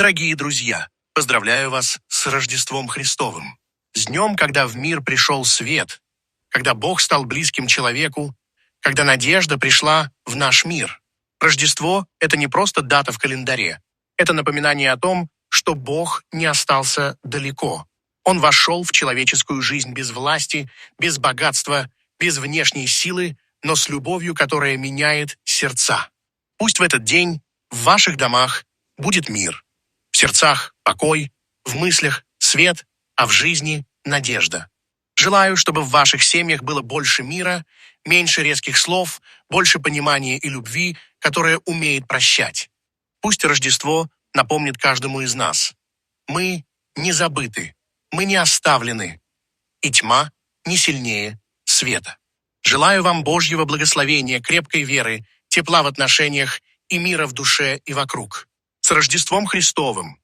Дорогие друзья, поздравляю вас с Рождеством Христовым. С днем, когда в мир пришел свет, когда Бог стал близким человеку, когда надежда пришла в наш мир. Рождество – это не просто дата в календаре. Это напоминание о том, что Бог не остался далеко. Он вошел в человеческую жизнь без власти, без богатства, без внешней силы, но с любовью, которая меняет сердца. Пусть в этот день в ваших домах будет мир. В сердцах покой, в мыслях свет, а в жизни надежда. Желаю, чтобы в ваших семьях было больше мира, меньше резких слов, больше понимания и любви, которая умеет прощать. Пусть Рождество напомнит каждому из нас. Мы не забыты, мы не оставлены, и тьма не сильнее света. Желаю вам Божьего благословения, крепкой веры, тепла в отношениях и мира в душе и вокруг. С Рождеством Христовым!